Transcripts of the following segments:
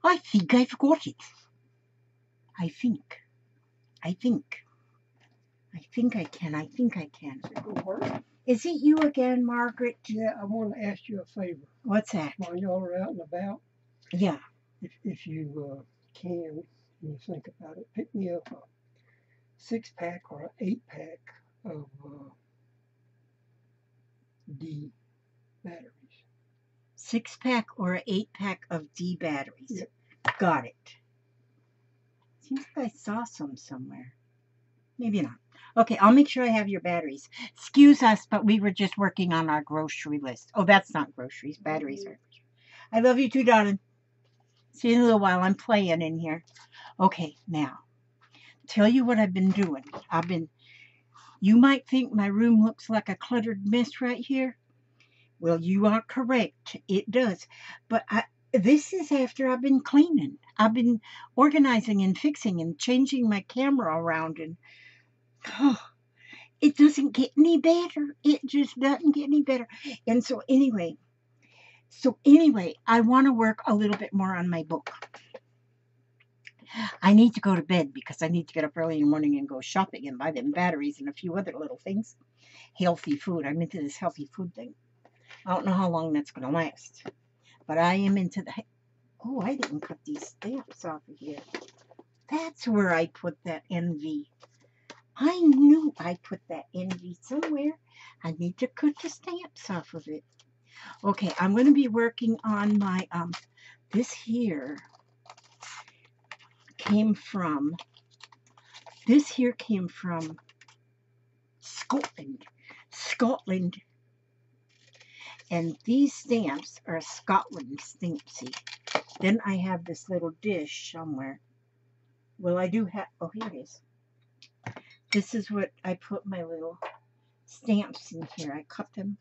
I think I've got it. I think I can. Is it you again, Margaret? Yeah, I want to ask you a favor. What's that? While y'all are out and about, Yeah. if you can, and you think about it, pick me up a 6-pack or an 8-pack of D batteries. 6-pack or an 8-pack of D batteries. Yep. Got it. Seems like I saw some somewhere. Maybe not. Okay, I'll make sure I have your batteries. Excuse us, but we were just working on our grocery list. Oh, that's not groceries. Batteries are. I love you too, darling. See you in a little while. I'm playing in here. Okay, now, tell you what I've been doing. You might think my room looks like a cluttered mess right here. Well, you are correct. It does. But this is after I've been cleaning. I've been organizing and fixing and changing my camera around, and oh, it doesn't get any better. It just doesn't get any better. And so anyway, I want to work a little bit more on my book. I need to go to bed because I need to get up early in the morning and go shopping and buy them batteries and a few other little things. Healthy food. I'm into this healthy food thing. I don't know how long that's going to last, but I am into the. Oh, I didn't cut these stamps off of here. That's where I put that envy. I knew I put that envy somewhere. I need to cut the stamps off of it. Okay, I'm going to be working on my, this here came from Scotland. And these stamps are Scotland stampsy. Then I have this little dish somewhere. Well, I do have, oh, here it is. This is what I put my little stamps in here. I cut them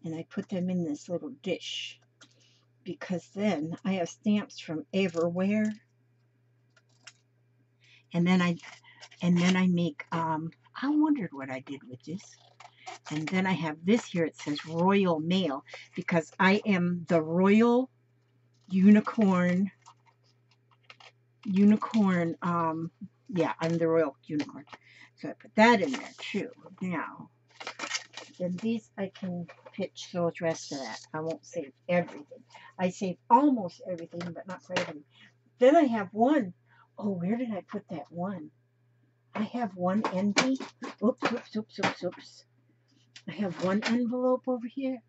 and I put them in this little dish because then I have stamps from everywhere. And then I make, I wondered what I did with this. And then I have this here. It says Royal Mail because I am the Royal Unicorn. Yeah, I'm the Royal Unicorn. So I put that in there too. Now, then these I can pitch the rest of that. I won't save everything. I save almost everything, but not quite everything. Then I have one. Oh, where did I put that one? I have one envy. Oops. I have one envelope over here.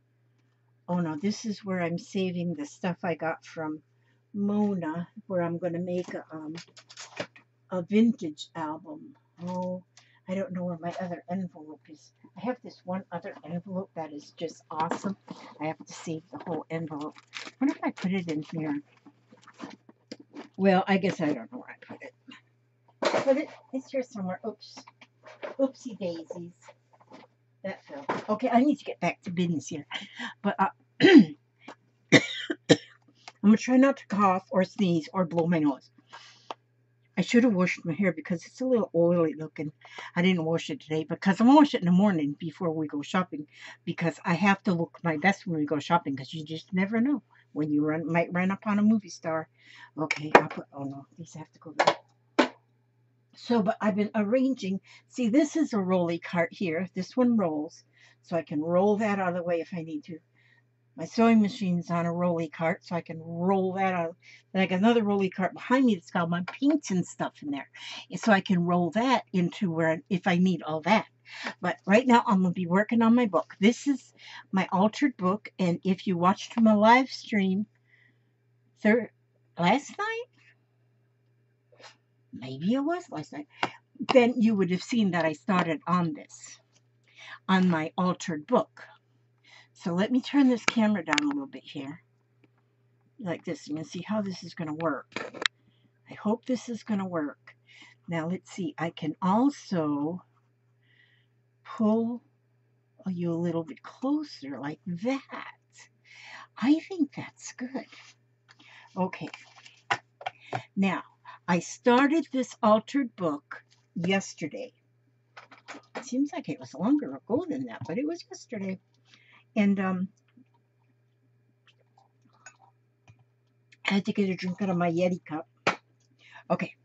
Oh no, this is where I'm saving the stuff I got from Mona, where I'm going to make a vintage album. Oh, I don't know where my other envelope is. I have this one other envelope that is just awesome. I have to save the whole envelope. I wonder if I put it in here. Well, I guess I don't know where I put it. But it's here somewhere. Oops. Oopsie daisies. That fell. Okay, I need to get back to business here. But I'm going to try not to cough or sneeze or blow my nose. I should have washed my hair because it's a little oily looking. I didn't wash it today because I'm going to wash it in the morning before we go shopping because I have to look my best when we go shopping because you just never know when you might run up on a movie star. Okay, oh no, these have to go there. So, but I've been arranging. See, this is a rolly cart here. This one rolls, so I can roll that out of the way if I need to. My sewing machine's on a rolly cart, so I can roll that out. Then I got another rolly cart behind me that's got my paints and stuff in there. And so I can roll that into where, if I need all that. But right now, I'm going to be working on my book. This is my altered book, and if you watched my live stream last night, maybe it was last night, then you would have seen that I started on this, on my altered book. So let me turn this camera down a little bit here, like this. You can see how this is going to work. I hope this is going to work. Now let's see. I can also pull you a little bit closer like that. I think that's good. Okay. Now, I started this altered book yesterday. It seems like it was longer ago than that, but it was yesterday. And I had to get a drink out of my Yeti cup. Okay.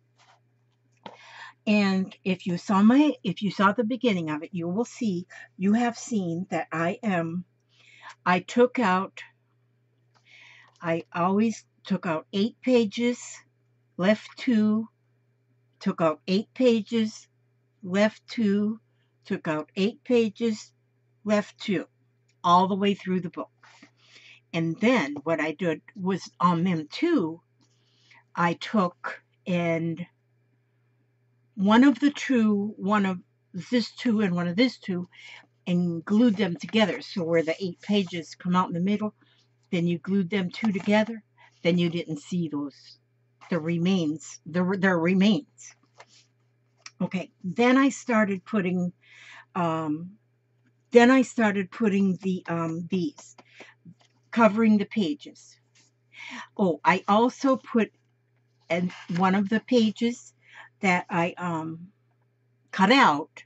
And if you saw the beginning of it, you have seen that I always took out 8 pages, left 2, took out 8 pages, left 2, took out 8 pages, left 2, all the way through the book. And then what I did was on them 2, I took and one of this 2 and one of this 2, and glued them together. So where the 8 pages come out in the middle, then you glued them 2 together, then you didn't see their remains. Okay, then I started putting these, covering the pages. Oh, I also put one of the pages that I cut out,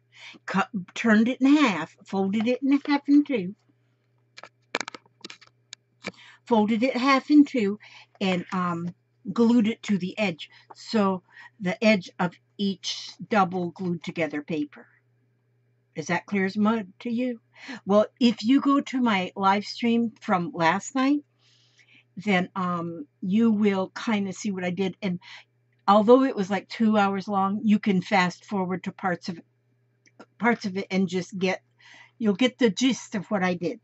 turned it in half, folded it half in two, and glued it to the edge. So the edge of each double glued together paper. Is that clear as mud to you? Well, if you go to my live stream from last night, then you will kind of see what I did. And although it was like 2 hours long, you can fast forward to parts of it and you'll get the gist of what I did.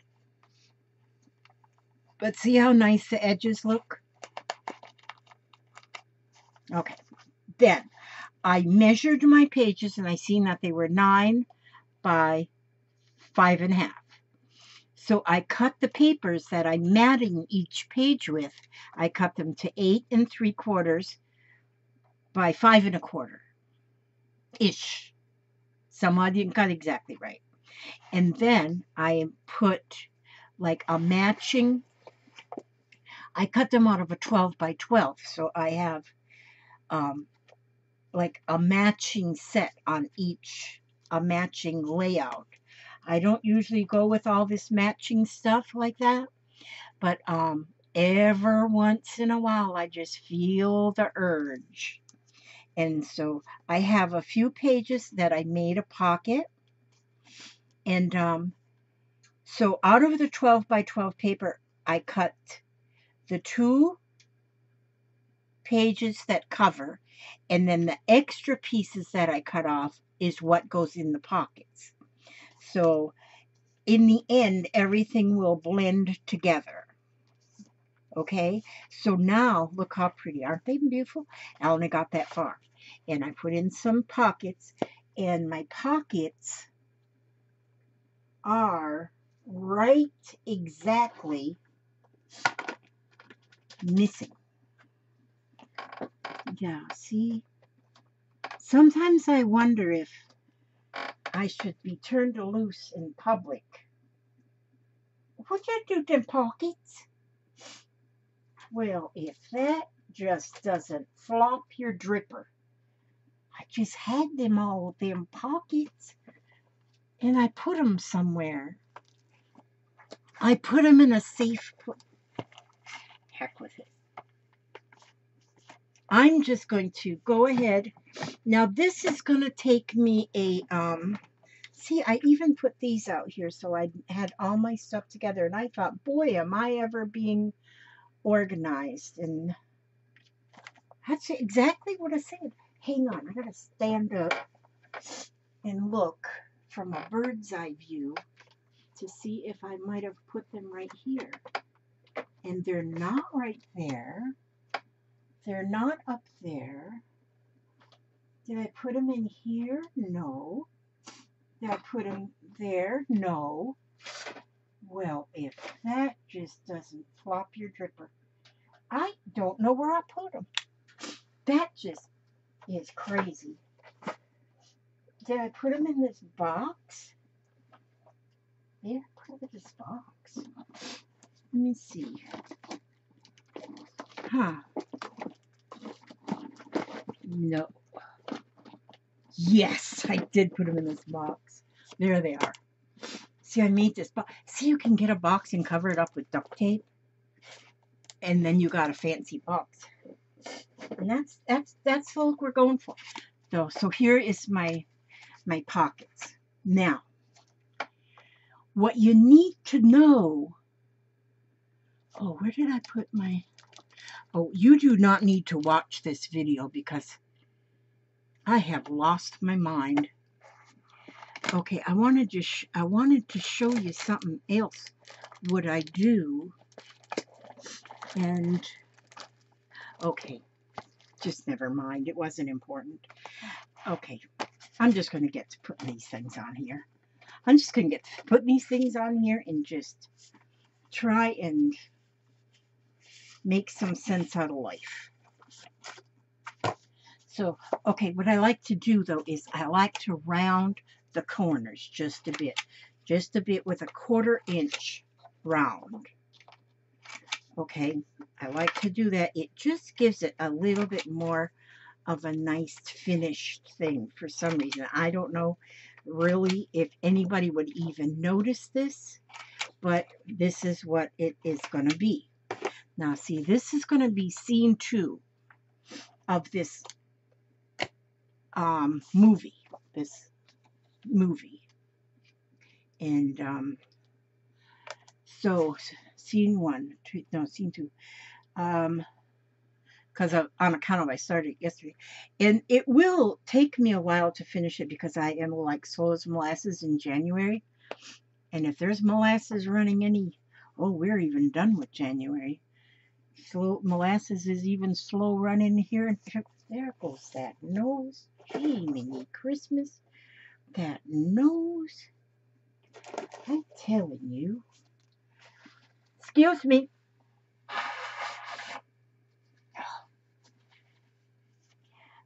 But see how nice the edges look? Okay. Then I measured my pages and I seen that they were 9 by 5.5. So I cut the papers that I'm matting each page with. I cut them to 8 3/4 by 5 1/4 ish. Somehow I didn't cut exactly right. And then I put like a matching. I cut them out of a 12 by 12, so I have like a matching set on each, a matching layout. I don't usually go with all this matching stuff like that, but every once in a while I just feel the urge. And so I have a few pages that I made a pocket, and so out of the 12 by 12 paper, I cut the 2 pages that cover, and then the extra pieces that I cut off is what goes in the pockets. So in the end, everything will blend together. Okay, so now look how pretty. Aren't they beautiful? I only got that far. And I put in some pockets, and my pockets are right exactly missing. Yeah, see? Sometimes I wonder if I should be turned loose in public. What you do them pockets? Well, if that just doesn't flop your dripper. I just had them all them pockets, and I put them somewhere. I put them in a safe place. Heck with it. I'm just going to go ahead. Now this is going to take me a, see, I even put these out here so I had all my stuff together, and I thought, boy, am I ever being organized. And that's exactly what I said. Hang on, I got to stand up and look from a bird's eye view to see if I might have put them right here. And they're not right there. They're not up there. Did I put them in here? No. Did I put them there? No. Well, if that just doesn't flop your dripper, I don't know where I put them. That just is crazy. Did I put them in this box? Yeah, I put them in this box. Let me see. Huh. No. Yes, I did put them in this box. There they are. See, I made this box. See, you can get a box and cover it up with duct tape. and then you got a fancy box. And that's the look we're going for. So here is my pockets. Now, what you need to know. Oh, where did I put my? Oh, you do not need to watch this video because I have lost my mind. Okay, I wanted to show you something else. What I do, and okay, just never mind. It wasn't important. Okay, I'm just going to get to putting these things on here. I'm just going to get to putting these things on here and just try and make some sense out of life. So, okay, what I like to do though is I like to round the corners just a bit with a 1/4 inch round. Okay, I like to do that. It just gives it a little bit more of a nice finished thing for some reason. I don't know really if anybody would even notice this, but this is what it is going to be. Now, see, this is going to be scene 2 of this movie. And so scene 1, no, scene 2. Because on account of I started yesterday, and it will take me a while to finish it because I am like slow as molasses in January, and if there's molasses running we're even done with January. Slow molasses is even slow running here. There goes that nose. Gee, mini Christmas, that nose. I'm telling you. Excuse me.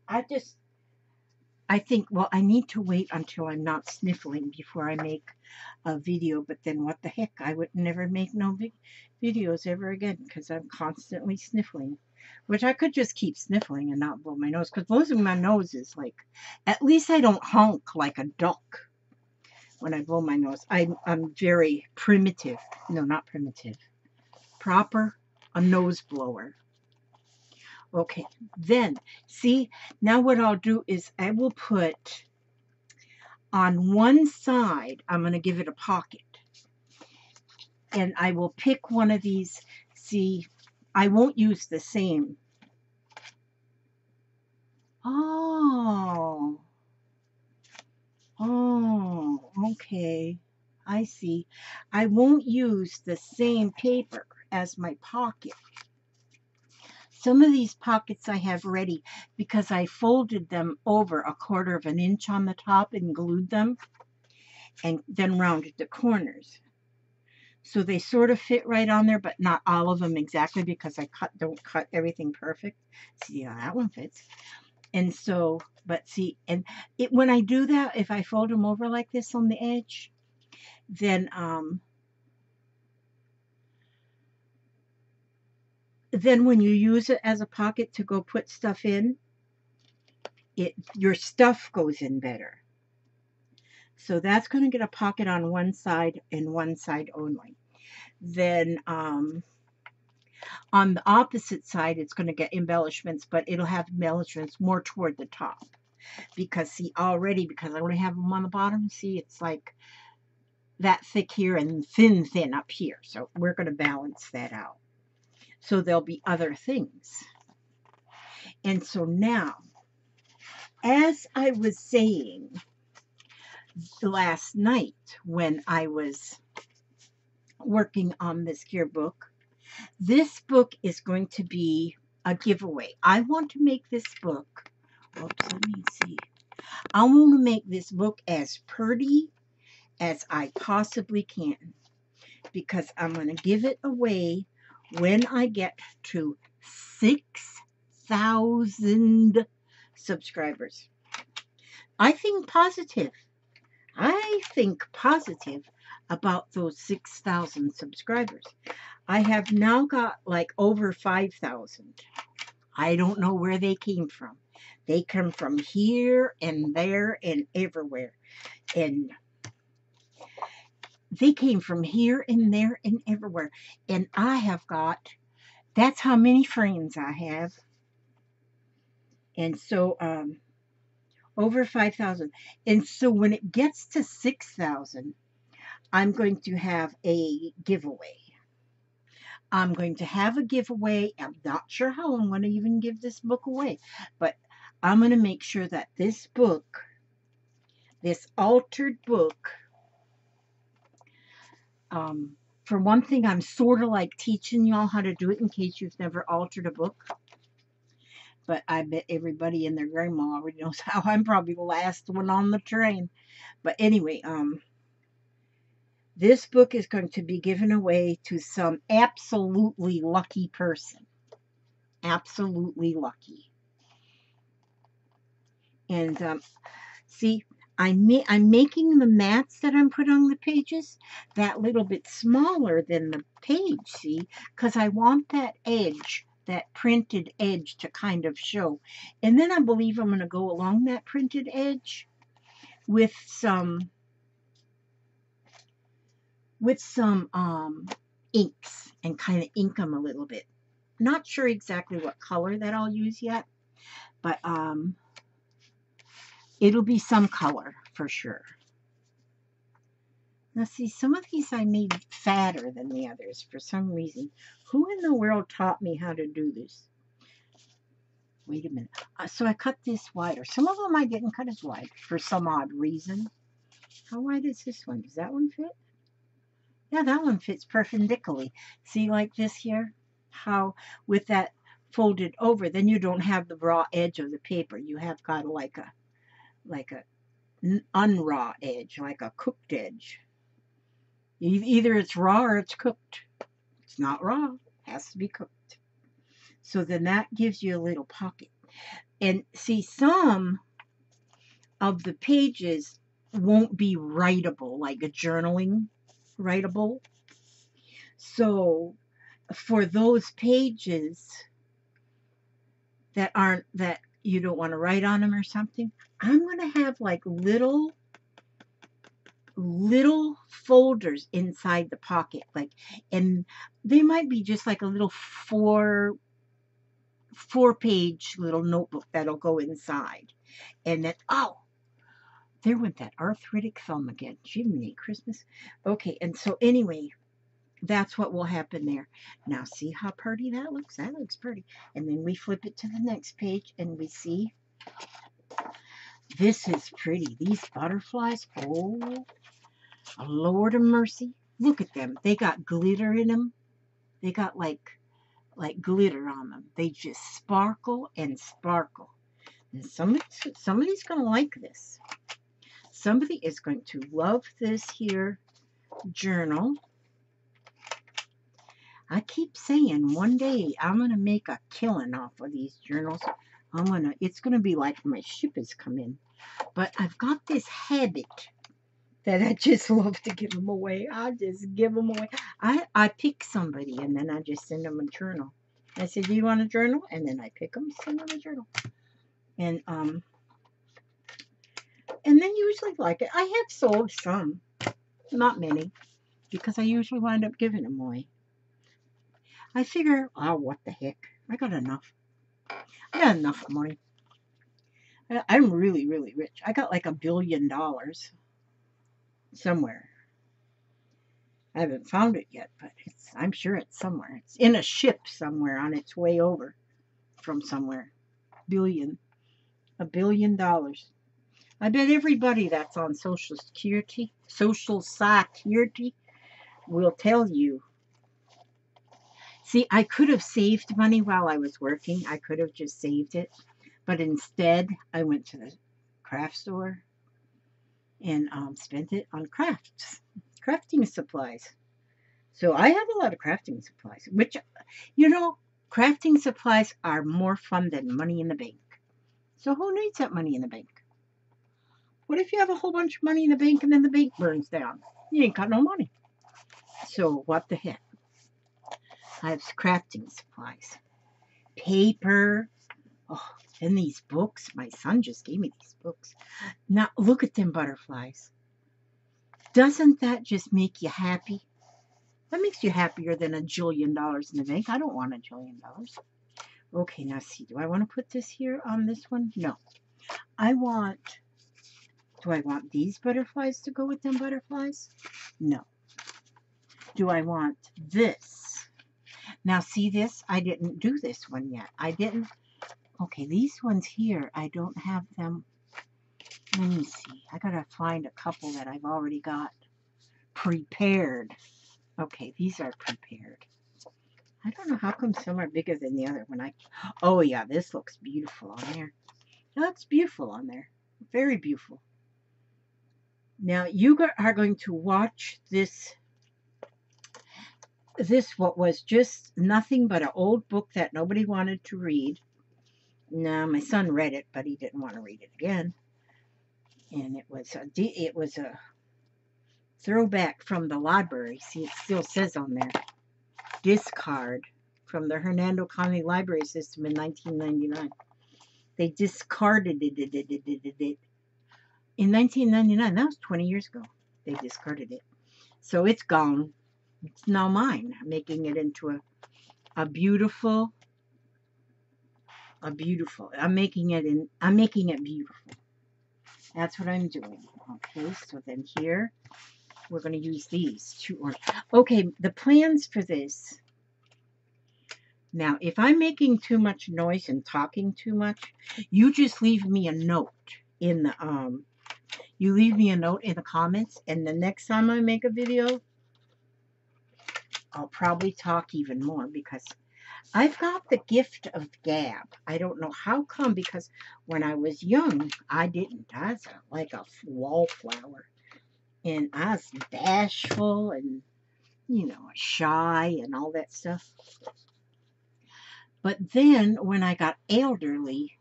I think, well, I need to wait until I'm not sniffling before I make a video, but then what the heck, I would never make no videos ever again because I'm constantly sniffling, which I could just keep sniffling and not blow my nose, because blowing my nose is like, at least I don't honk like a duck when I blow my nose. I'm very primitive. No, not primitive. Proper, a nose blower. Okay, then, see, now what I'll do is I will put on one side, I'm going to give it a pocket. And I will pick one of these. See, I won't use the same. Oh, okay. I see. I won't use the same paper as my pocket. Some of these pockets I have ready because I folded them over a 1/4 of an inch on the top and glued them and then rounded the corners. So they sort of fit right on there, but not all of them exactly because I don't cut everything perfect. See how that one fits. And so, but see, and when I do that, if I fold them over like this on the edge, then when you use it as a pocket to go put stuff in, your stuff goes in better. So that's going to get a pocket on one side and one side only. Then on the opposite side, it's going to get embellishments, but it'll have embellishments more toward the top. Because see, already, because I only have them on the bottom, see, it's like that thick here and thin up here. So we're going to balance that out. So there'll be other things. And so now, as I was saying last night when I was working on this here book, this book is going to be a giveaway. I want to make this book, oops, let me see. I want to make this book as pretty as I possibly can because I'm going to give it away when I get to 6,000 subscribers. I think positive about those 6,000 subscribers. I have now got like over 5,000. I don't know where they came from. They come from here and there and everywhere. And they came from here and there and everywhere. And I have got that's how many friends I have. And so, over 5,000. And so when it gets to 6,000, I'm going to have a giveaway. I'm going to have a giveaway. I'm not sure how I'm going to even give this book away, but I'm going to make sure that this book, this altered book, for one thing, I'm sort of like teaching y'all how to do it in case you've never altered a book. But I bet everybody and their grandma already knows how. I'm probably the last one on the train. But anyway, this book is going to be given away to some absolutely lucky person. Absolutely lucky. And see, I'm making the mats that I'm put on the pages that little bit smaller than the page, see, because I want that edge, that printed edge to kind of show. And then I believe I'm going to go along that printed edge with some inks and kind of ink them a little bit. Not sure exactly what color that I'll use yet, but it'll be some color for sure. Now see, some of these I made fatter than the others for some reason. Who in the world taught me how to do this? Wait a minute. So I cut this wider. Some of them I didn't cut as wide for some odd reason. How wide is this one? Does that one fit? Yeah, that one fits perpendicularly. See, like this here? How with that folded over, then you don't have the raw edge of the paper. You have got like a unraw edge, like a cooked edge. Either it's raw or it's cooked. It's not raw. It has to be cooked. So then that gives you a little pocket. And see, some of the pages won't be writable, like a journaling writable. So for those pages that you don't want to write on them or something, I'm going to have like little folders inside the pocket, like, and they might be just like a little four-page little notebook that'll go inside. And then, oh, there went that arthritic thumb again. Jiminy Christmas. Okay, and so anyway, that's what will happen there. Now, see how pretty that looks? That looks pretty. And then we flip it to the next page and we see this is pretty. These butterflies, oh, Lord of mercy. Look at them. They got glitter in them. They got like glitter on them. They just sparkle and sparkle. And somebody's going to like this. Somebody is going to love this here journal. I keep saying one day I'm going to make a killing off of these journals. It's going to be like my ship has come in. But I've got this habit that I just love to give them away. I just give them away. I pick somebody and then I just send them a journal. I said, do you want a journal? And then I pick them, send them a journal. And they usually like it. I have sold some, not many, because I usually wind up giving them away. I figure, oh, what the heck? I got enough. I got enough money. I'm really, really rich. I got like $1 billion somewhere. I haven't found it yet, but I'm sure it's somewhere. It's in a ship somewhere on its way over from somewhere. $1 billion. I bet everybody that's on Social Security will tell you. See, I could have saved money while I was working. I could have just saved it. But instead, I went to the craft store and spent it on crafting supplies. So I have a lot of crafting supplies, which, crafting supplies are more fun than money in the bank. So who needs that money in the bank? What if you have a whole bunch of money in the bank and then the bank burns down? You ain't got no money. So what the heck? I have crafting supplies. Paper. Oh, and these books. My son just gave me these books. Now, look at them butterflies. Doesn't that just make you happy? That makes you happier than $1 jillion in the bank. I don't want $1 jillion. Okay, now see, do I want to put this here on this one? No. Do I want these butterflies to go with them butterflies? No. Do I want this? Now see this? I didn't do this one yet. I didn't. Okay, these ones here, I don't have them. Let me see. I gotta find a couple that I've already got prepared. Okay, these are prepared. I don't know how come some are bigger than the other one. Oh yeah, this looks beautiful on there. That's beautiful on there. Very beautiful. Now you are going to watch this what was just nothing but an old book that nobody wanted to read. Now my son read it, but he didn't want to read it again. And it was a throwback from the library. See, it still says on there, discard, from the Hernando County Library System in 1999. They discarded it in 1999. That was 20 years ago. They discarded it. So it's gone. It's now mine. I'm making it into a beautiful, I'm making it beautiful. That's what I'm doing. Okay, so then here we're going to use these two orange. Okay, the plans for this. Now, if I'm making too much noise and talking too much, you just leave me a note in the comments, and the next time I make a video, I'll probably talk even more because I've got the gift of gab. I don't know how come, because when I was young, I didn't. I was like a wallflower, and I was bashful and, shy and all that stuff. But then when I got elderly,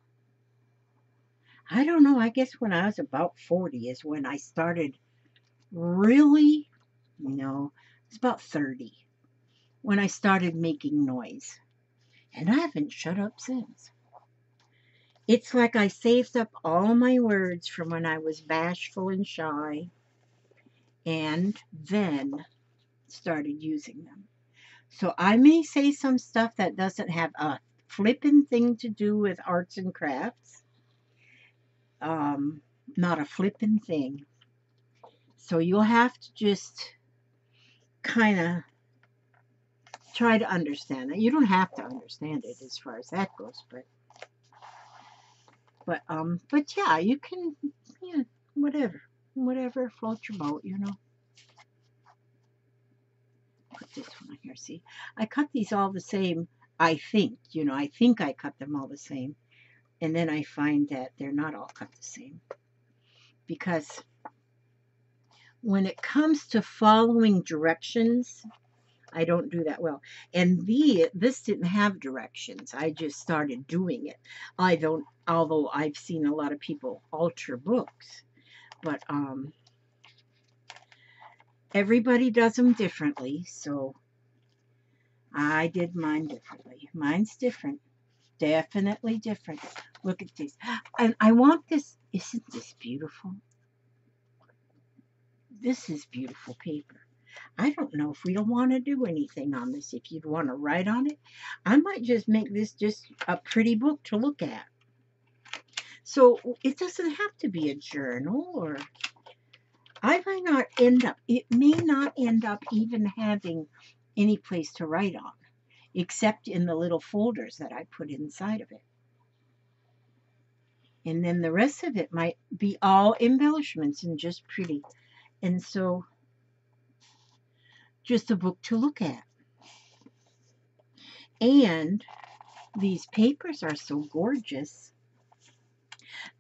I don't know, I guess when I was about 40 is when I started really, it's about 30, when I started making noise. And I haven't shut up since. It's like I saved up all my words from when I was bashful and shy, and then started using them. So I may say some stuff that doesn't have a flippin' thing to do with arts and crafts. Not a flippin' thing. So you'll have to just kind of try to understand it. You don't have to understand it as far as that goes, but yeah, you can, whatever floats your boat, Put this one on here. See, I cut these all the same. I think I cut them all the same, and then I find that they're not all cut the same, because when it comes to following directions, I don't do that well. And this didn't have directions. I just started doing it. Although I've seen a lot of people alter books, but everybody does them differently, so I did mine differently. Mine's different. Definitely different. Look at this. And I want this. Isn't this beautiful? This is beautiful paper. I don't know if we don't want to do anything on this. If you'd want to write on it, I might just make this just a pretty book to look at. So it doesn't have to be a journal, or it may not end up even having any place to write on, except in the little folders that I put inside of it. And then the rest of it might be all embellishments and just pretty. And so, just a book to look at. And these papers are so gorgeous.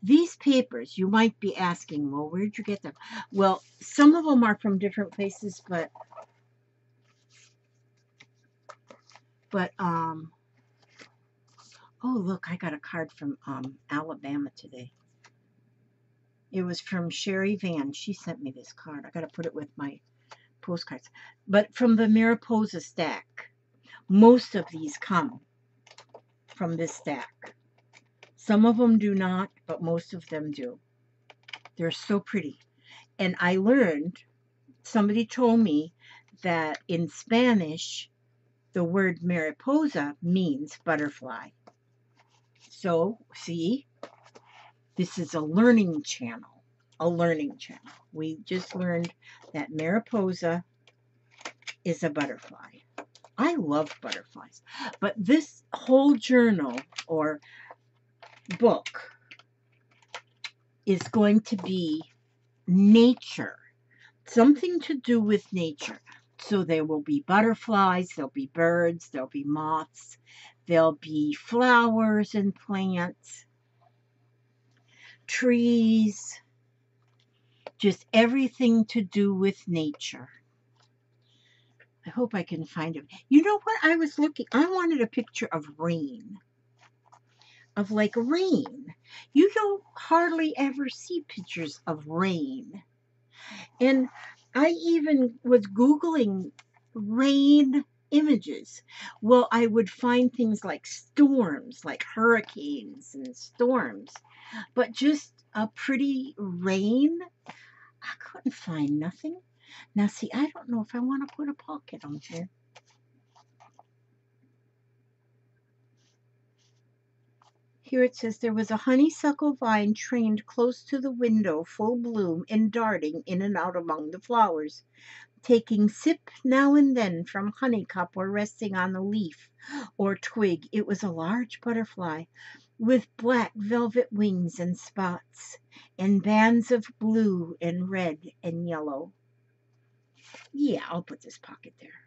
These papers, you might be asking, well, where'd you get them? Well, some of them are from different places, but oh, look, I got a card from Alabama today. It was from Sherry Van. She sent me this card. I got to put it with my postcards. But from the Mariposa stack. Most of these come from this stack. Some of them do not, but most of them do. They're so pretty. And I learned, somebody told me that in Spanish, the word mariposa means butterfly. So, see, this is a learning channel. A learning channel. We just learned that mariposa is a butterfly. I love butterflies. But this whole journal or book is going to be nature. Something to do with nature. So there will be butterflies, there'll be birds, there'll be moths, there'll be flowers and plants, trees, just everything to do with nature. I hope I can find it. You know what I was looking? I wanted a picture of rain. Of like rain. You don't hardly ever see pictures of rain. And I even was Googling rain images. Well, I would find things like storms, like hurricanes and storms, but just a pretty rain, I couldn't find nothing. Now, see, I don't know if I want to put a pocket on here. Here it says there was a honeysuckle vine trained close to the window, full bloom and darting in and out among the flowers, taking sip now and then from honeycup or resting on the leaf or twig. It was a large butterfly with black velvet wings and spots and bands of blue and red and yellow. Yeah, I'll put this pocket there.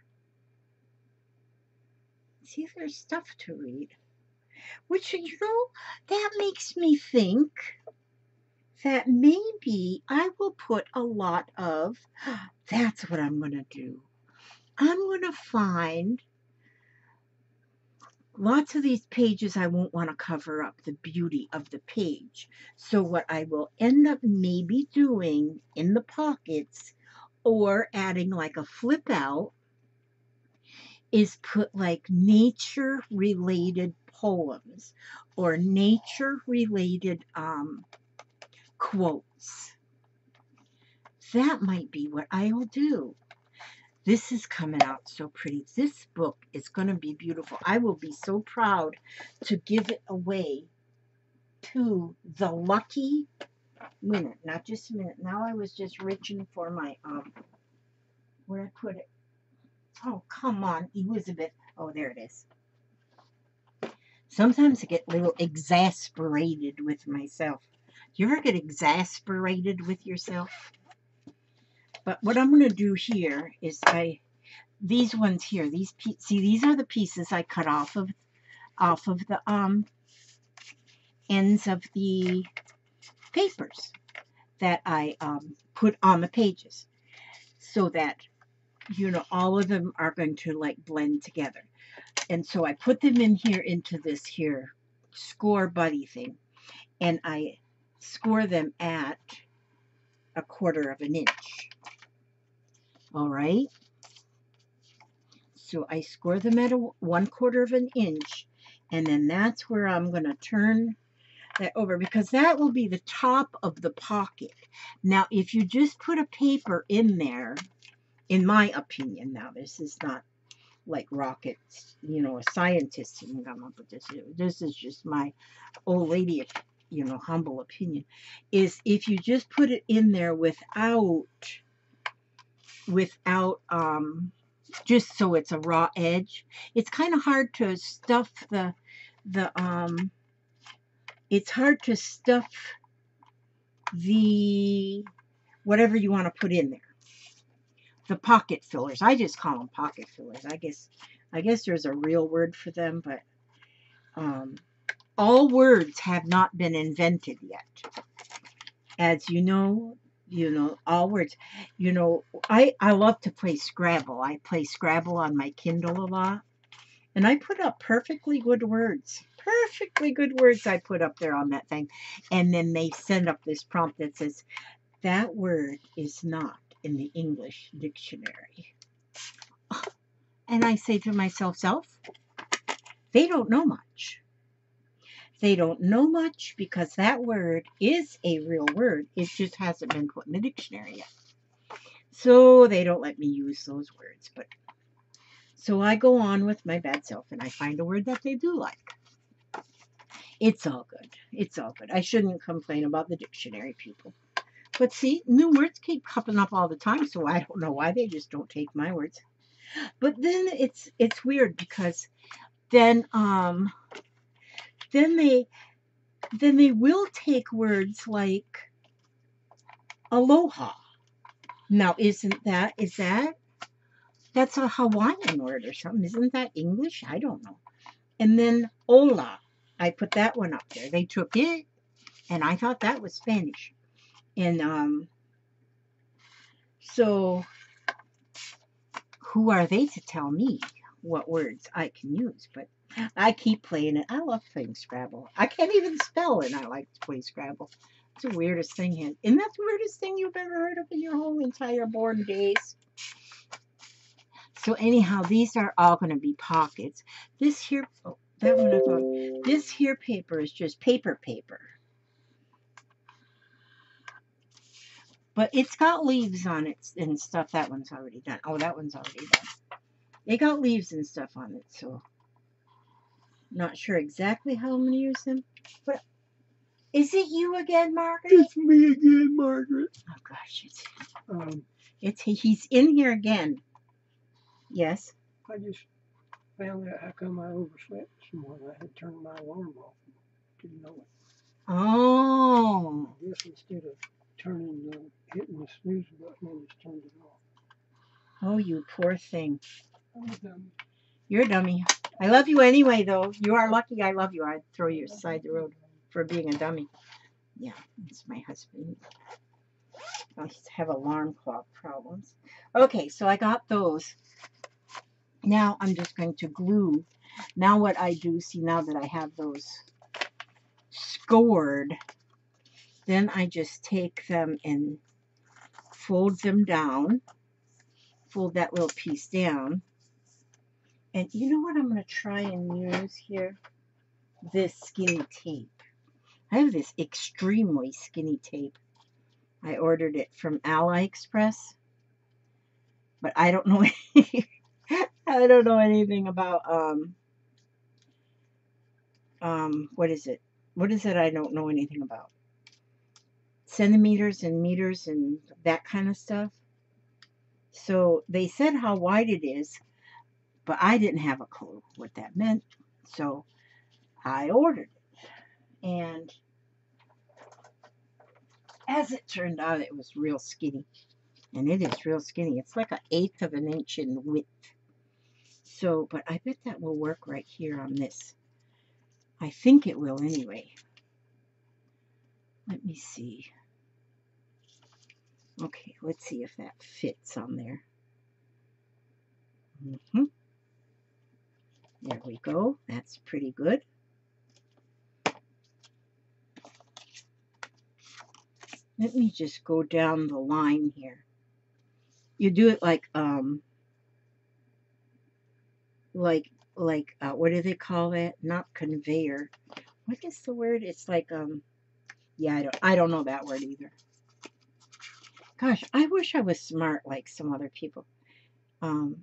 See, there's stuff to read. Which, that makes me think that maybe I will put a lot of, that's what I'm going to do. I'm going to find lots of these pages. I won't want to cover up the beauty of the page. So what I will end up maybe doing in the pockets or adding like a flip out is put like nature related poems or nature related quotes. That might be what I'll do. This is coming out so pretty. This book is going to be beautiful. I will be so proud to give it away to the lucky winner. Not just a minute. Now I was just reaching for my, where I put it. Oh, come on, Elizabeth. Oh, there it is. Sometimes I get a little exasperated with myself. You ever get exasperated with yourself? But what I'm going to do here is these ones here, see, these are the pieces I cut off of the ends of the papers that I put on the pages, so that all of them are going to like blend together. And so I put them in here into this here score buddy thing, and I score them at 1/4 of an inch. All right. So I score them at 1/4 of an inch, and then that's where I'm going to turn that over, because that will be the top of the pocket. Now, if you just put a paper in there, in my opinion, now this is not like rockets, a scientist didn't come up with this. This is just my old lady, humble opinion, is if you just put it in there without just so it's a raw edge, it's kind of hard to stuff it's hard to stuff the whatever you want to put in there. The pocket fillers. I just call them pocket fillers. I guess there's a real word for them, but all words have not been invented yet. As you know, all words. I love to play Scrabble. I play Scrabble on my Kindle a lot. And I put up perfectly good words. Perfectly good words I put up there on that thing. And then they send up this prompt that says, that word is not in the English dictionary. And I say to myself, they don't know much. They don't know much because that word is a real word. It just hasn't been put in the dictionary yet. So they don't let me use those words. But so I go on with my bad self and I find a word that they do like. It's all good. It's all good. I shouldn't complain about the dictionary people. But see, new words keep popping up all the time, so I don't know why they just don't take my words. But then it's weird because then then they then they will take words like aloha. Now isn't that is that that's a Hawaiian word or something? Isn't that English? I don't know. And then hola. I put that one up there. They took it and I thought that was Spanish. And so who are they to tell me what words I can use? But I keep playing it. I love playing Scrabble. I can't even spell, and I like to play Scrabble. It's the weirdest thing. Isn't that the weirdest thing you've ever heard of in your whole entire born days? So anyhow, these are all going to be pockets. This here, oh, that one I thought. This here paper is just paper. But it's got leaves on it and stuff. That one's already done. Oh, that one's already done. It got leaves and stuff on it, so not sure exactly how I'm going to use them. But is it you again, Margaret? It's me again, Margaret. Oh gosh, it's he's in here again. Yes. I just found out how come I overslept this morning. I had turned my alarm off. Didn't know it. Oh. I guess instead of hitting the snooze button, I just turned it off. Oh, you poor thing. I'm a dummy. You're a dummy. I love you anyway, though. You are lucky I love you. I'd throw you aside the road for being a dummy. Yeah, it's my husband. I have alarm clock problems. Okay, so I got those. Now I'm just going to glue. Now what I do, see, now that I have those scored, then I just take them and fold them down. Fold that little piece down. And you know what I'm going to try and use here? This skinny tape. I have this extremely skinny tape. I ordered it from AliExpress, but I don't know I don't know anything about what is it? What is it I don't know anything about? Centimeters and meters and that kind of stuff. So they said how wide it is, but I didn't have a clue what that meant. So I ordered it. And as it turned out, it was real skinny. And it is real skinny. It's like 1/8 of an inch in width. So, but I bet that will work right here on this. I think it will anyway. Let me see. Okay, let's see if that fits on there. There we go. That's pretty good. Let me just go down the line here. You do it like what do they call that? Not conveyor. What is the word? It's like yeah, I don't know that word either. Gosh, I wish I was smart like some other people. I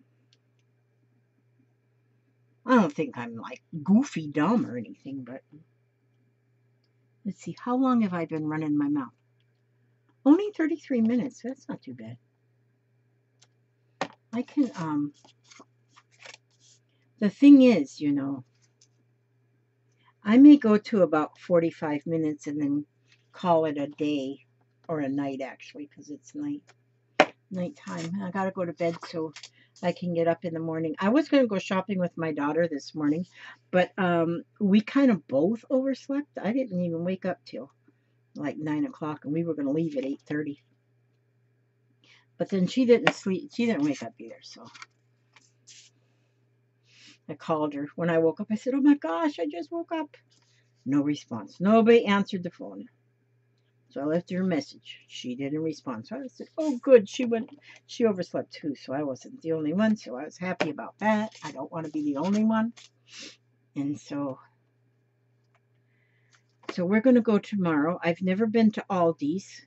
don't think I'm like goofy dumb or anything, but let's see. How long have I been running my mouth? Only 33 minutes. That's not too bad. I can the thing is, you know, I may go to about 45 minutes and then call it a day or a night actually, because it's nighttime. I gotta go to bed so I can get up in the morning. I was gonna go shopping with my daughter this morning, but we kind of both overslept. I didn't even wake up till like 9 o'clock, and we were gonna leave at 8:30. But then she didn't sleep. She didn't wake up either, so I called her. When I woke up, I said, "Oh my gosh, I just woke up." No response. Nobody answered the phone. So I left her a message. She didn't respond. So I said, "Oh, good. She overslept too, so I wasn't the only one. So I was happy about that. I don't want to be the only one." And so we're going to go tomorrow. I've never been to Aldi's.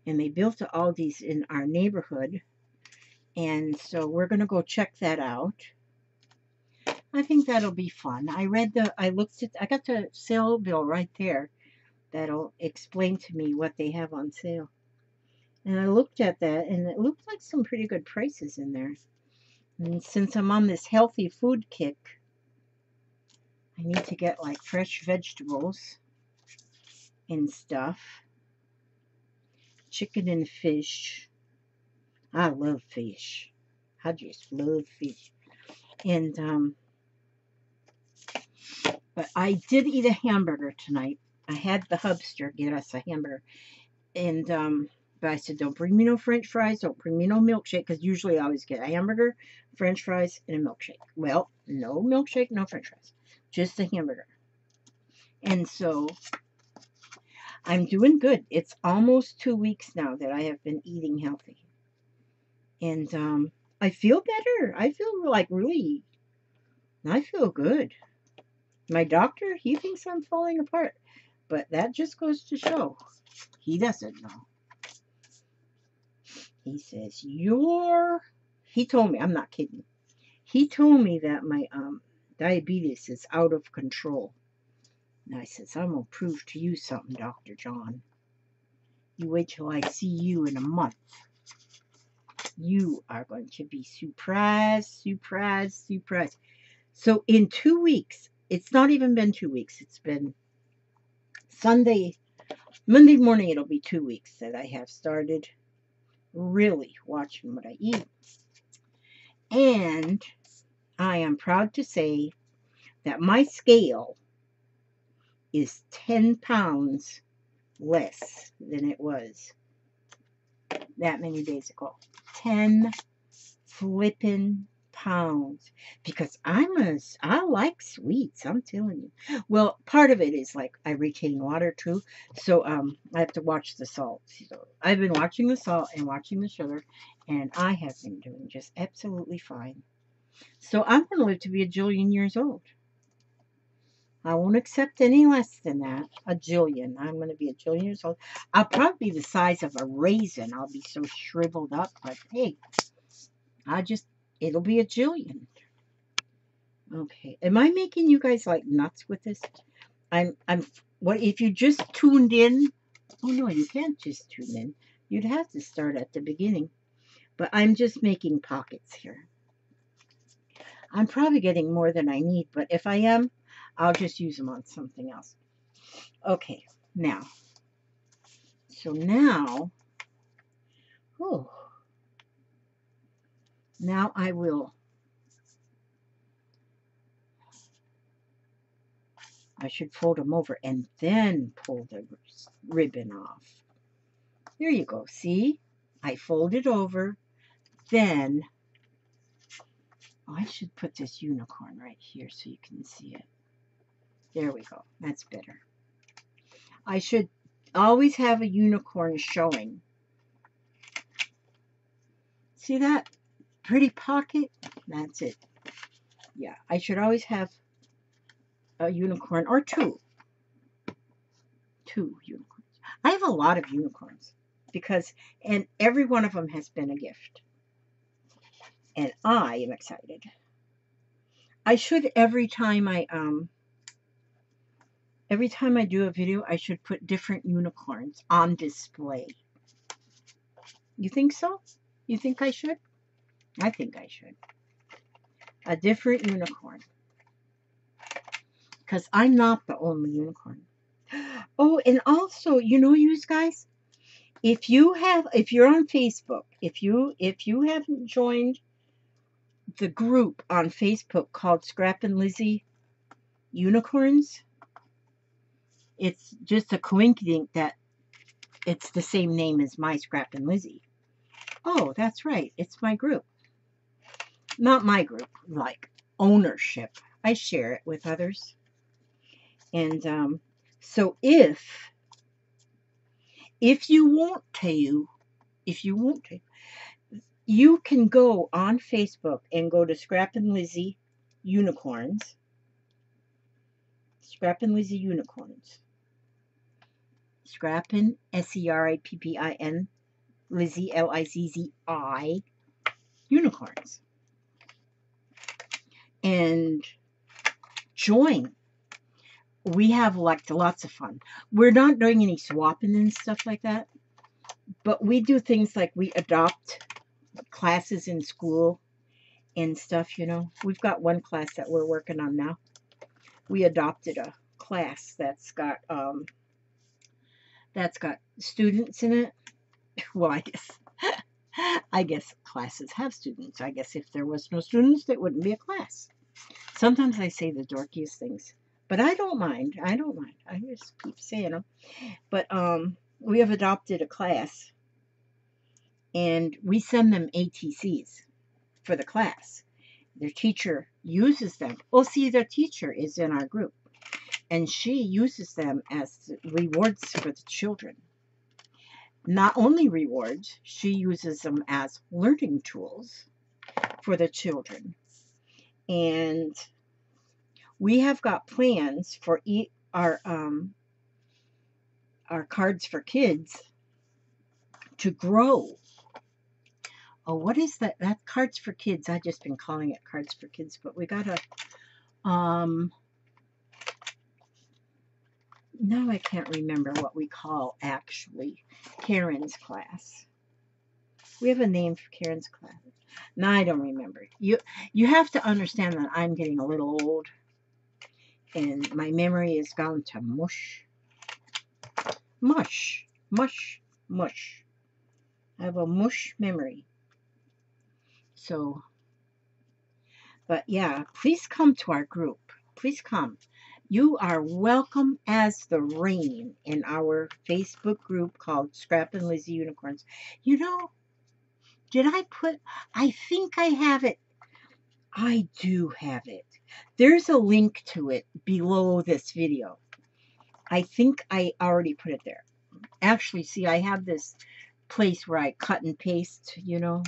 And they built a Aldi's in our neighborhood. And so we're going to go check that out. I think that'll be fun. I got the sale bill right there that'll explain to me what they have on sale. And I looked at that and it looked like some pretty good prices in there. And since I'm on this healthy food kick, I need to get like fresh vegetables and stuff. Chicken and fish. I love fish. I just love fish. And but I did eat a hamburger tonight. I had the hubster get us a hamburger. And but I said, don't bring me no French fries, don't bring me no milkshake, because usually I always get a hamburger, French fries, and a milkshake. Well, no milkshake, no French fries, just a hamburger. And so I'm doing good. It's almost 2 weeks now that I have been eating healthy. And I feel better. I feel like I feel good. My doctor, he thinks I'm falling apart. But that just goes to show he doesn't know. He says, he told me, I'm not kidding. He told me that my diabetes is out of control. And I says, I'm going to prove to you something, Dr. John. You wait till I see you in a month. You are going to be surprised, surprised, surprised. So in 2 weeks, it's not even been 2 weeks. It's been Monday morning, it'll be 2 weeks that I have started really watching what I eat. And I am proud to say that my scale is 10 pounds less than it was that many days ago. 10 flippin' pounds. Because I like sweets, I'm telling you. Well, part of it is like I retain water too. So I have to watch the salt. So I've been watching the salt and watching the sugar, and I have been doing just absolutely fine. So I'm going to live to be a jillion years old. I won't accept any less than that. A jillion. I'm going to be a jillion years old. I'll probably be the size of a raisin. I'll be so shriveled up. But hey, it'll be a jillion. Okay. Am I making you guys like nuts with this? What if you just tuned in? Oh no, you can't just tune in. You'd have to start at the beginning. But I'm just making pockets here. I'm probably getting more than I need, but if I am, I'll just use them on something else. Okay, now. So now, now I should fold them over and then pull the ribbon off. There you go. See? I fold it over. Then, I should put this unicorn right here so you can see it. There we go. That's better. I should always have a unicorn showing. See that? Pretty pocket? That's it. Yeah, I should always have a unicorn or two. 2 unicorns. I have a lot of unicorns and every one of them has been a gift. And I am excited. I should every time I do a video, I should put different unicorns on display. You think so? You think I should? I think I should. A different unicorn. Because I'm not the only unicorn. Oh, and also, you guys, if you're on Facebook, if you haven't joined the group on Facebook called Scrap and Lizzie Unicorns, it's just a coincidence that it's the same name as my Scrap and Lizzie. Oh, that's right. It's my group. Not my group, like ownership. I share it with others. And so if you want to, you can go on Facebook and go to Scrap and Lizzie Unicorns. Scrap and Lizzie Unicorns. Scrappin, Scrappin, Lizzie, Lizzi, unicorns. And join. We have like lots of fun. We're not doing any swapping and stuff like that, but we do things like we adopt classes in school and stuff, you know. We've got one class that we're working on now. We adopted a class that's got students in it. Well, I guess classes have students. I guess if there was no students, it wouldn't be a class. Sometimes I say the dorkiest things, but I don't mind. I don't mind. I just keep saying them. But we have adopted a class, and we send them ATCs for the class. Their teacher uses them. Well, see, their teacher is in our group, and she uses them as rewards for the children. Not only rewards, she uses them as learning tools for the children. And we have got plans for our cards for kids to grow. Oh, what is that? That cards for kids. I've just been calling it cards for kids, but we gotta now I can't remember what we call actually Karen's class. We have a name for Karen's class. No, I don't remember. You have to understand that I'm getting a little old and my memory is gone to mush. Mush. Mush. Mush. I have a mush memory. So, but yeah, please come to our group. Please come. You are welcome as the rain in our Facebook group called Scrap and Lizzie Unicorns. You know, I think I have it. I do have it. There's a link to it below this video. I think I already put it there. Actually, see, I have this place where I cut and paste, you know.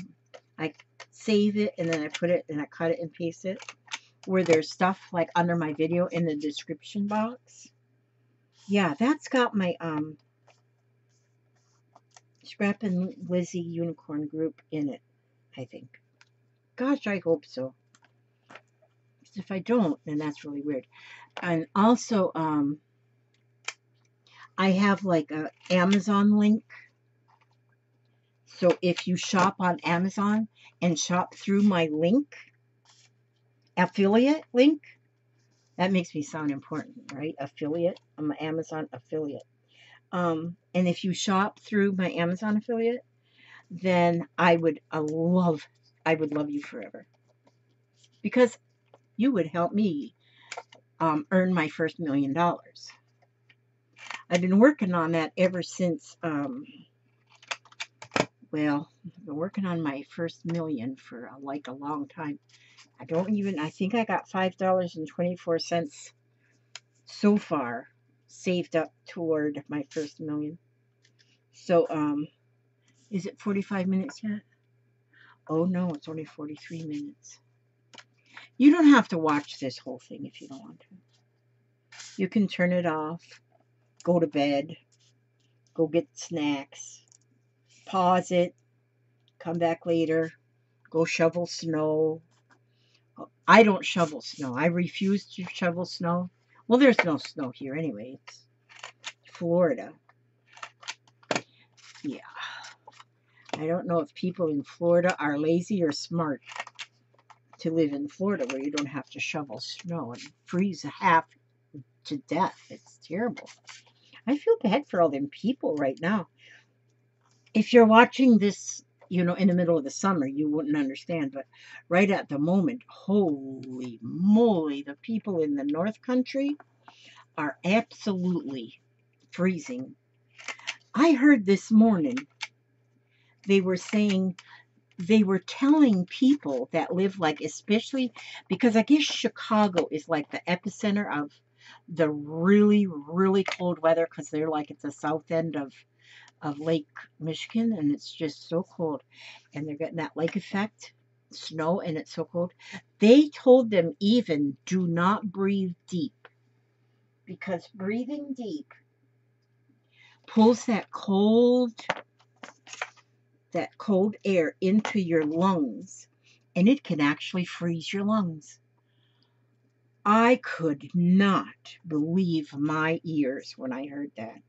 I save it and then I put it and I cut it and paste it. Where there's stuff like under my video in the description box. Yeah, that's got my Scrap and Lizzie Unicorn group in it, I think. Gosh, I hope so. If I don't, then that's really weird. And also, I have like a Amazon link. So if you shop on Amazon and shop through my link, affiliate link, that makes me sound important, right? Affiliate. I'm an Amazon affiliate. And if you shop through my Amazon affiliate, then I would love you forever. Because you would help me earn my first $1 million. I've been working on that ever since, well, I've been working on my first million for like a long time. I think I got $5.24 so far saved up toward my first million. So, is it 45 minutes yet? Oh no, it's only 43 minutes. You don't have to watch this whole thing if you don't want to. You can turn it off, go to bed, go get snacks, pause it, come back later, go shovel snow. I don't shovel snow. I refuse to shovel snow. Well, there's no snow here anyway. It's Florida. Yeah. I don't know if people in Florida are lazy or smart to live in Florida where you don't have to shovel snow and freeze half to death. It's terrible. I feel bad for all them people right now. If you're watching this, you know, in the middle of the summer, you wouldn't understand. But right at the moment, holy moly, the people in the North Country are absolutely freezing. I heard this morning they were telling people that live like, especially because I guess Chicago is like the epicenter of the really, really cold weather because they're like at the south end of Lake Michigan and it's just so cold. And they're getting that lake effect, snow, and it's so cold. They told them even do not breathe deep because breathing deep pulls that cold that cold air into your lungs, and it can actually freeze your lungs. I could not believe my ears when I heard that.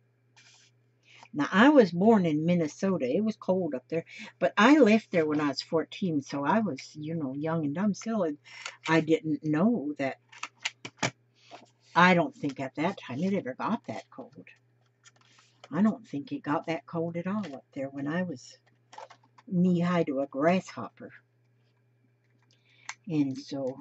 Now, I was born in Minnesota. It was cold up there, but I left there when I was 14, so I was, young and dumb still, and I didn't know that. I don't think at that time it ever got that cold. I don't think it got that cold at all up there when I was knee-high to a grasshopper. And so,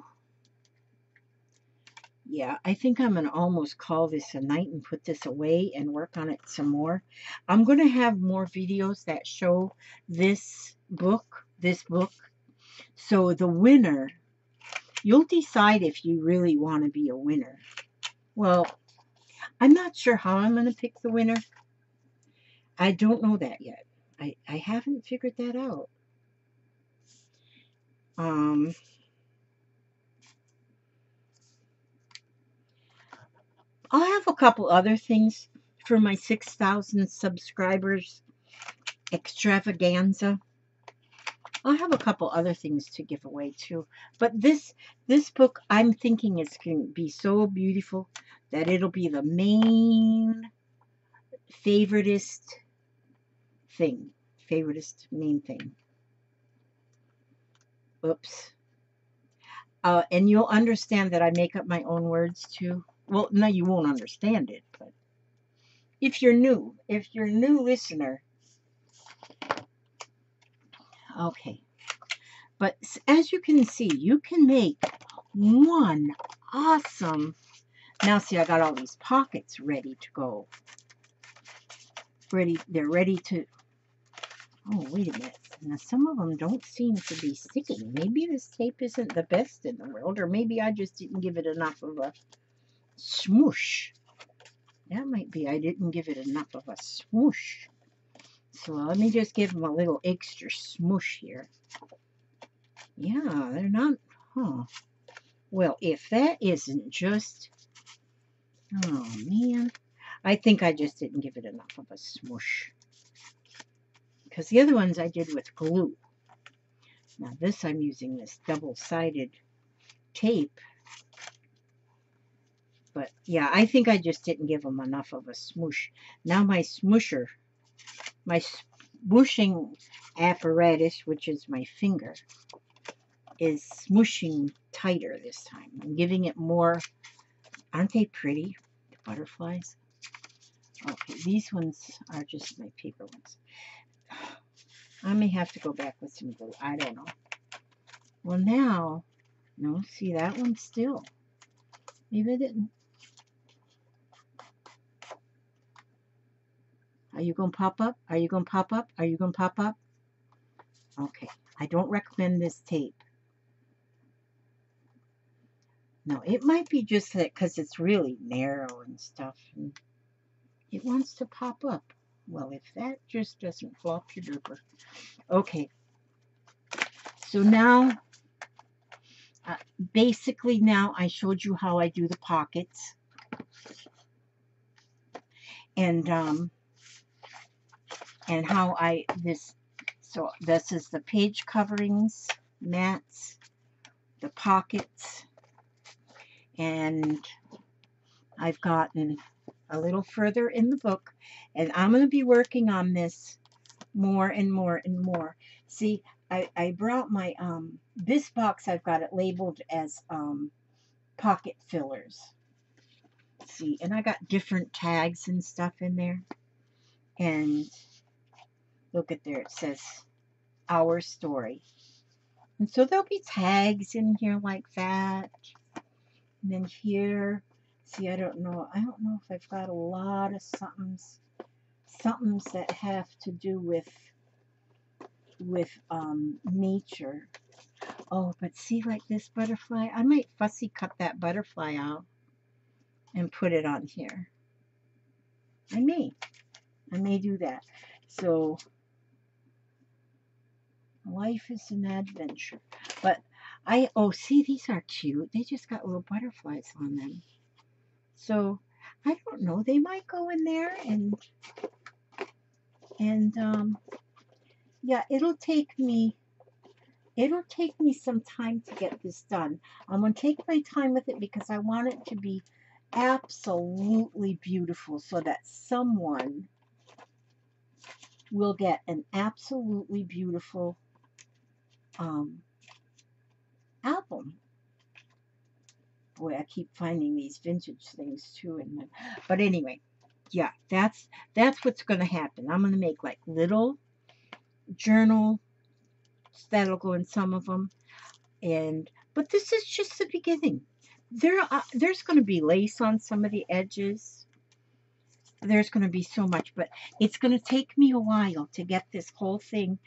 yeah, I think I'm going to almost call this a night and put this away and work on it some more. I'm going to have more videos that show this book. So the winner, you'll decide if you really want to be a winner. Well, I'm not sure how I'm going to pick the winner. I don't know that yet. I haven't figured that out. I'll have a couple other things for my 6,000 subscribers extravaganza. I'll have a couple other things to give away too. But this book, I'm thinking is going to be so beautiful that it'll be the main favoritist thing. Favoritist main thing. Oops. And you'll understand that I make up my own words too. Well, no, you won't understand it, but if you're new listener, okay. But as you can see, you can make one awesome. Now see, I got all these pockets ready to go. They're ready to. Oh, wait a minute. Now some of them don't seem to be sticking. Maybe this tape isn't the best in the world, or maybe I just didn't give it enough of a smoosh. That might be I didn't give it enough of a smoosh. So let me just give them a little extra smoosh here. Yeah, they're not, huh. Well, if that isn't just, oh man. I think I just didn't give it enough of a smoosh. Because the other ones I did with glue. Now this, I'm using this double-sided tape. But yeah, I think I just didn't give them enough of a smoosh. Now my smoosher, my smooshing apparatus, which is my finger, is smooshing tighter this time. I'm giving it more. Aren't they pretty? The butterflies. Okay, these ones are just my paper ones. I may have to go back with some glue. I don't know. Well, now, no, see that one still. Maybe I didn't. Are you going to pop up? Are you going to pop up? Are you going to pop up? Okay. I don't recommend this tape. No, it might be just that because it's really narrow and stuff. And it wants to pop up. Well, if that just doesn't flop your dripper. Okay. So now, basically now I showed you how I do the pockets. And how so this is the page coverings, mats, the pockets, and I've gotten a little further in the book, and I'm going to be working on this more and more and more. See, I brought my, this box, I've got it labeled as pocket fillers. See, and I got different tags and stuff in there. And look at there, it says our story. And so there'll be tags in here like that. And then here, see, I don't know if I've got a lot of somethings that have to do with nature. Oh, but see, like this butterfly, I might fussy cut that butterfly out and put it on here. I may do that. So life is an adventure. But see, these are cute. They just got little butterflies on them. So I don't know. They might go in there and yeah, it'll take me some time to get this done. I'm going to take my time with it because I want it to be absolutely beautiful so that someone will get an absolutely beautiful um, album. Boy, I keep finding these vintage things too. But anyway, yeah, that's what's going to happen. I'm going to make like little journal that'll go in some of them, and but this is just the beginning. There's going to be lace on some of the edges. There's going to be so much, but it's going to take me a while to get this whole thing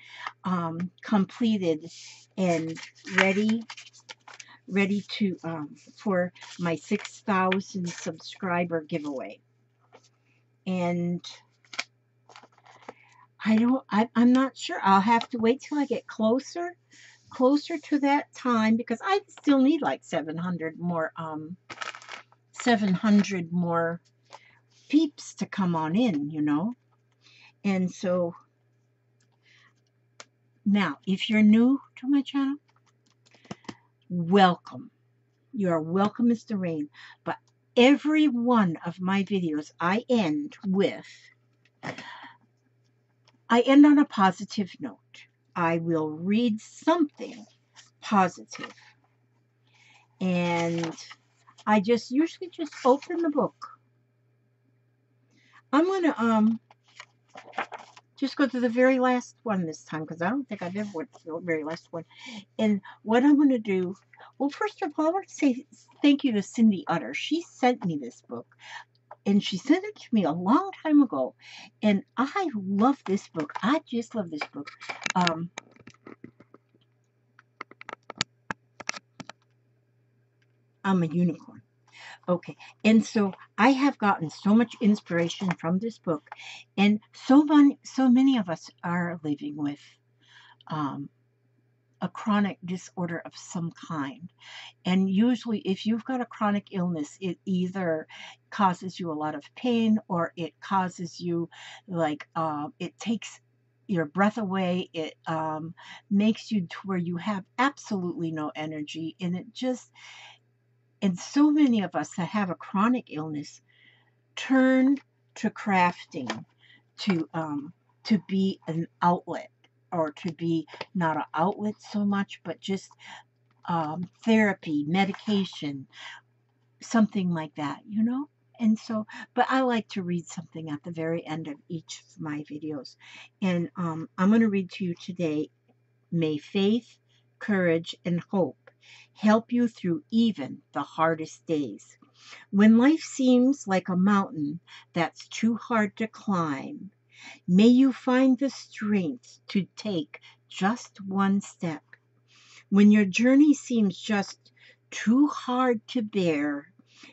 completed and ready to for my 6,000 subscriber giveaway. And I'm not sure. I'll have to wait till I get closer to that time because I still need like 700 more peeps to come on in. And so now, if you're new to my channel, welcome. You are welcome as the rain. But every one of my videos, I end on a positive note. I will read something positive. And I usually just open the book. I'm going to just go to the very last one this time because I don't think I've ever went to the very last one. And what I'm going to do, well, first of all, I want to say thank you to Cindy Utter. She sent me this book, and she sent it to me a long time ago, and I love this book. I just love this book. I'm a unicorn. Okay, and so I have gotten so much inspiration from this book, and so many of us are living with a chronic disorder of some kind. And usually, if you've got a chronic illness, it either causes you a lot of pain or it causes you, like, it takes your breath away. It makes you to where you have absolutely no energy. And so many of us that have a chronic illness turn to crafting to be an outlet, or to be not an outlet so much, but just therapy, medication, something like that. And so, but I like to read something at the very end of each of my videos. And I'm going to read to you today, may faith, courage, and hope help you through even the hardest days. When life seems like a mountain that's too hard to climb, may you find the strength to take just one step. When your journey seems just too hard to bear,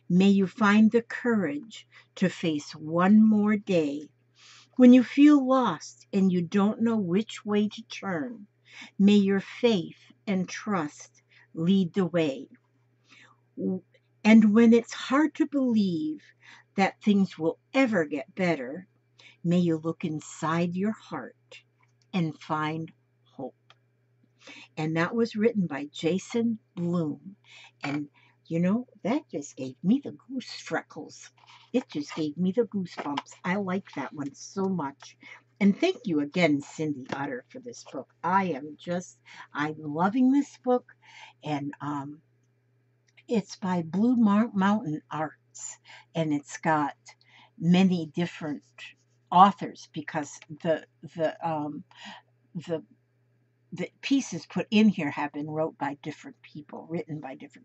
may you find the courage to face one more day. When you feel lost and you don't know which way to turn, may your faith and trust lead the way. And when it's hard to believe that things will ever get better, may you look inside your heart and find hope. And that was written by Jason Bloom. And that just gave me the goose freckles. It just gave me the goosebumps. I like that one so much. And thank you again, Cindy Utter, for this book. I'm loving this book. And it's by Blue Mountain Arts. And it's got many different authors because the pieces put in here have been written by different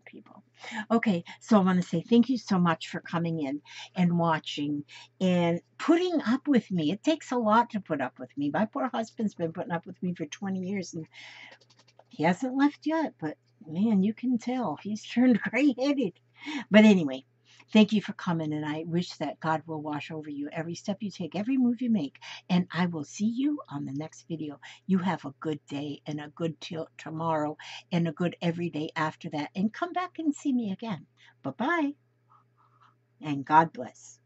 people. Okay, so I want to say thank you so much for coming in and watching and putting up with me. It takes a lot to put up with me. My poor husband's been putting up with me for 20 years, and he hasn't left yet, but man, you can tell he's turned gray-headed. But anyway, thank you for coming, and I wish that God will wash over you every step you take, every move you make, and I will see you on the next video. You have a good day and a good tomorrow and a good every day after that, and come back and see me again. Bye-bye, and God bless.